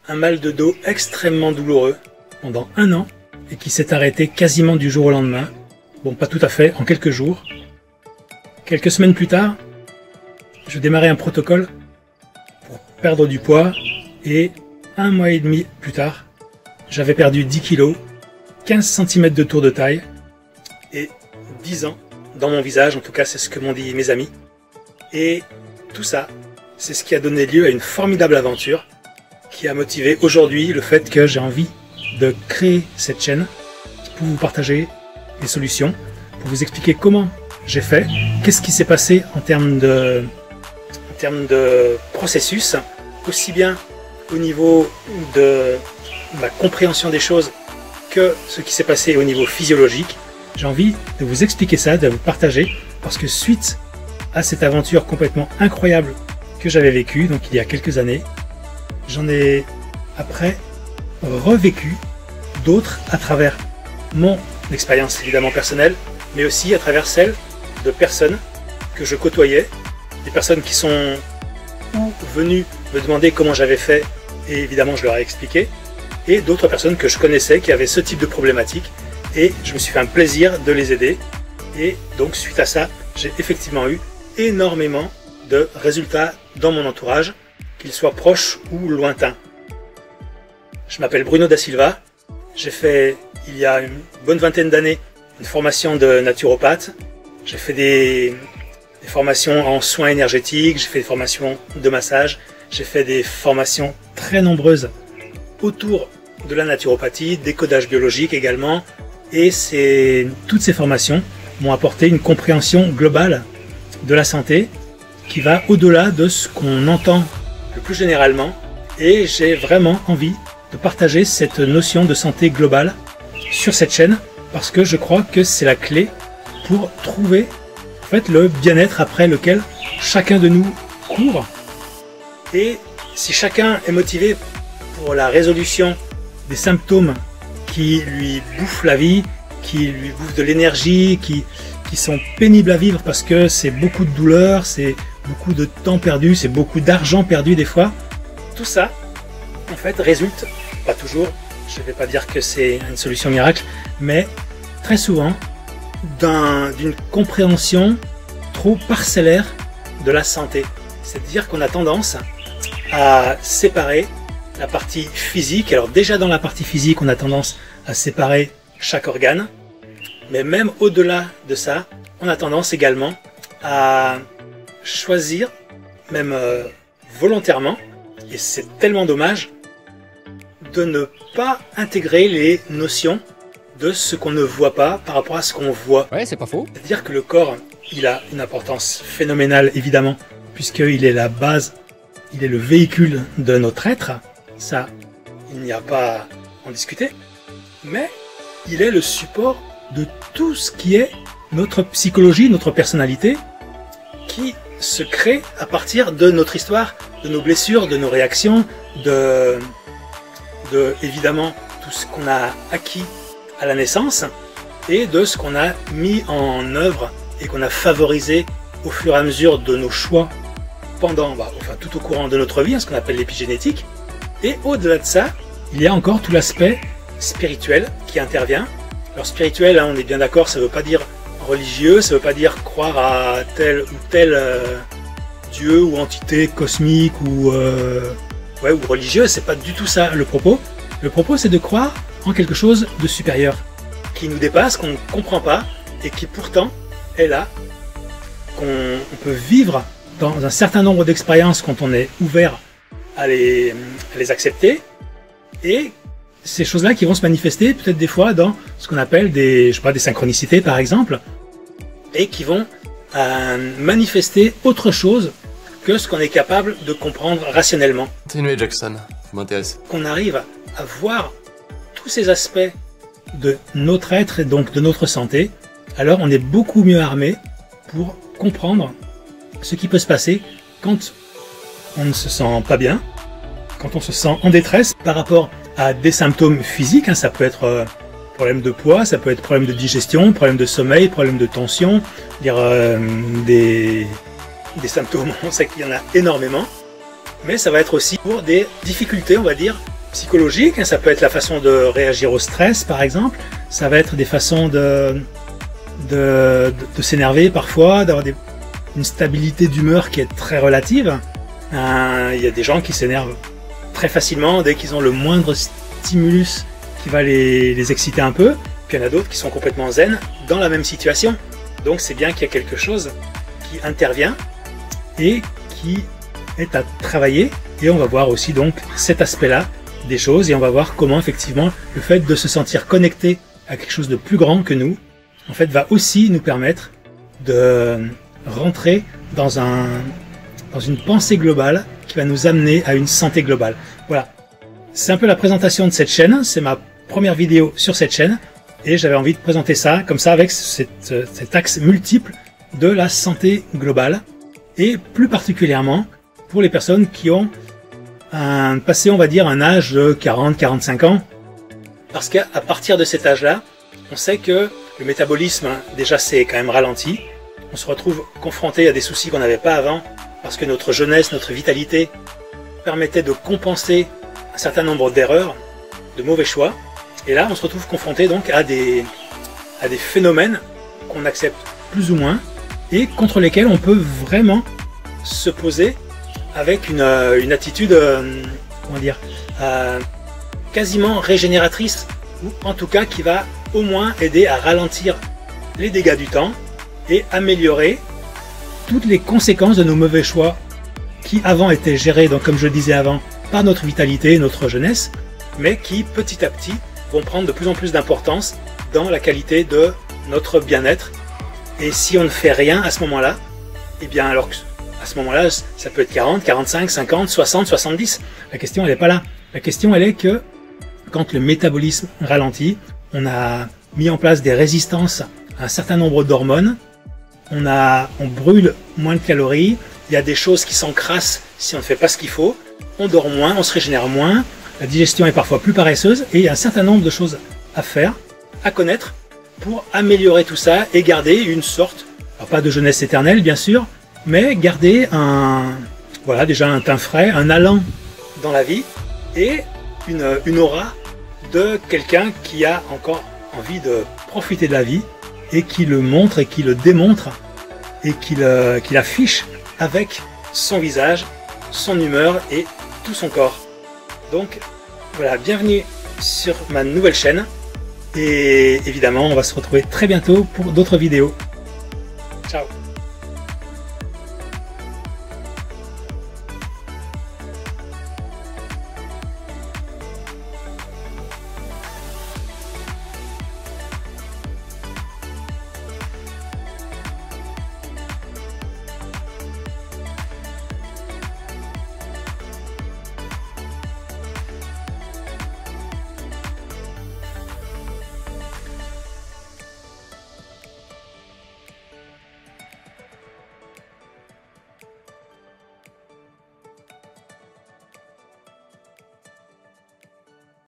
un mal de dos extrêmement douloureux pendant 1 an et qui s'est arrêté quasiment du jour au lendemain. Bon, pas tout à fait, en quelques jours. Quelques semaines plus tard, je démarrais un protocole pour perdre du poids et 1 mois et demi plus tard, j'avais perdu 10 kilos, 15 cm de tour de taille et 10 ans dans mon visage, en tout cas c'est ce que m'ont dit mes amis. Et tout ça, c'est ce qui a donné lieu à une formidable aventure qui a motivé aujourd'hui le fait que j'ai envie de créer cette chaîne pour vous partager les solutions, pour vous expliquer comment j'ai fait, qu'est-ce qui s'est passé en termes de processus, aussi bien au niveau de ma compréhension des choses que ce qui s'est passé au niveau physiologique. J'ai envie de vous expliquer ça, de vous partager, parce que suite à cette aventure complètement incroyable que j'avais vécue, donc il y a quelques années, j'en ai après revécu d'autres à travers mon expérience évidemment personnelle, mais aussi à travers celle de personnes que je côtoyais, des personnes qui sont venues me demander comment j'avais fait, et évidemment je leur ai expliqué, et d'autres personnes que je connaissais qui avaient ce type de problématique, et je me suis fait un plaisir de les aider. Et donc suite à ça, j'ai effectivement eu énormément de résultats dans mon entourage, qu'ils soient proches ou lointains. Je m'appelle Bruno Da Silva, j'ai fait il y a une bonne vingtaine d'années une formation de naturopathe, j'ai fait des formations en soins énergétiques, j'ai fait des formations de massage, j'ai fait des formations très nombreuses autour de la naturopathie, décodage biologique également, et toutes ces formations m'ont apporté une compréhension globale de la santé qui va au-delà de ce qu'on entend le plus généralement, et j'ai vraiment envie de partager cette notion de santé globale sur cette chaîne parce que je crois que c'est la clé pour trouver en fait le bien-être après lequel chacun de nous court. Et si chacun est motivé pour la résolution des symptômes qui lui bouffent la vie, qui lui bouffent de l'énergie, qui sont pénibles à vivre parce que c'est beaucoup de douleur, c'est beaucoup de temps perdu, c'est beaucoup d'argent perdu des fois, tout ça en fait résulte, pas toujours, je ne vais pas dire que c'est une solution miracle, mais très souvent d'une compréhension trop parcellaire de la santé. C'est-à-dire qu'on a tendance à séparer la partie physique. Alors déjà dans la partie physique, on a tendance à séparer chaque organe, mais même au-delà de ça, on a tendance également à choisir, même volontairement, et c'est tellement dommage, de ne pas intégrer les notions de ce qu'on ne voit pas par rapport à ce qu'on voit. Ouais, c'est pas faux. C'est-à-dire que le corps, il a une importance phénoménale évidemment, puisqu'il est la base, il est le véhicule de notre être, ça, il n'y a pas à en discuter, mais il est le support de tout ce qui est notre psychologie, notre personnalité, qui se crée à partir de notre histoire, de nos blessures, de nos réactions, de évidemment tout ce qu'on a acquis à la naissance et de ce qu'on a mis en œuvre et qu'on a favorisé au fur et à mesure de nos choix pendant, enfin tout au courant de notre vie, ce qu'on appelle l'épigénétique. Et au-delà de ça, il y a encore tout l'aspect spirituel qui intervient. Alors spirituel, hein, on est bien d'accord, ça ne veut pas dire religieux, ça ne veut pas dire croire à tel ou tel dieu ou entité cosmique ou religieux, c'est pas du tout ça le propos. Le propos, c'est de croire en quelque chose de supérieur, qui nous dépasse, qu'on ne comprend pas et qui pourtant est là, qu'on peut vivre dans un certain nombre d'expériences quand on est ouvert à les accepter, et ces choses-là qui vont se manifester peut-être des fois dans ce qu'on appelle des synchronicités par exemple, et qui vont manifester autre chose que ce qu'on est capable de comprendre rationnellement. Continuez Jackson, ça m'intéresse. Qu'on arrive à voir tous ces aspects de notre être et donc de notre santé, alors on est beaucoup mieux armé pour comprendre ce qui peut se passer quand on ne se sent pas bien, quand on se sent en détresse par rapport à des symptômes physiques, hein, ça peut être problème de poids, ça peut être problème de digestion, problème de sommeil, problème de tension, des symptômes, on sait qu'il y en a énormément, mais ça va être aussi pour des difficultés, on va dire, psychologiques, hein, ça peut être la façon de réagir au stress par exemple, ça va être des façons de s'énerver parfois, d'avoir une stabilité d'humeur qui est très relative. Il y a des gens qui s'énervent très facilement dès qu'ils ont le moindre stimulus qui va les exciter un peu, puis il y en a d'autres qui sont complètement zen dans la même situation. Donc c'est bien qu'il y a quelque chose qui intervient et qui est à travailler, et on va voir aussi donc cet aspect-là des choses, et on va voir comment effectivement le fait de se sentir connecté à quelque chose de plus grand que nous, en fait va aussi nous permettre de rentrer dans une pensée globale qui va nous amener à une santé globale. Voilà, c'est un peu la présentation de cette chaîne, c'est ma première vidéo sur cette chaîne, et j'avais envie de présenter ça comme ça avec cet axe multiple de la santé globale, et plus particulièrement pour les personnes qui ont passé, on va dire, un âge de 40-45 ans, parce qu'à partir de cet âge-là, on sait que le métabolisme, déjà, c'est quand même ralenti. On se retrouve confronté à des soucis qu'on n'avait pas avant, parce que notre jeunesse, notre vitalité permettait de compenser un certain nombre d'erreurs, de mauvais choix. Et là, on se retrouve confronté donc à des phénomènes qu'on accepte plus ou moins, et contre lesquels on peut vraiment se poser avec une attitude, comment dire, quasiment régénératrice, ou en tout cas qui va au moins aider à ralentir les dégâts du temps et améliorer toutes les conséquences de nos mauvais choix qui avant étaient gérés, donc comme je le disais avant, par notre vitalité, notre jeunesse, mais qui petit à petit vont prendre de plus en plus d'importance dans la qualité de notre bien-être. Et si on ne fait rien à ce moment-là, eh bien alors que à ce moment-là, ça peut être 40, 45, 50, 60, 70. La question, elle n'est pas là. La question, elle est que quand le métabolisme ralentit, on a mis en place des résistances à un certain nombre d'hormones, on brûle moins de calories, il y a des choses qui s'encrassent si on ne fait pas ce qu'il faut, on dort moins, on se régénère moins, la digestion est parfois plus paresseuse, et il y a un certain nombre de choses à faire, à connaître, pour améliorer tout ça et garder une sorte, alors pas de jeunesse éternelle bien sûr, mais garder déjà un teint frais, un allant dans la vie, et une aura de quelqu'un qui a encore envie de profiter de la vie, et qui le montre et qui le démontre, et qui l'affiche avec son visage, son humeur et tout son corps. Donc voilà, bienvenue sur ma nouvelle chaîne, et évidemment on va se retrouver très bientôt pour d'autres vidéos. Ciao.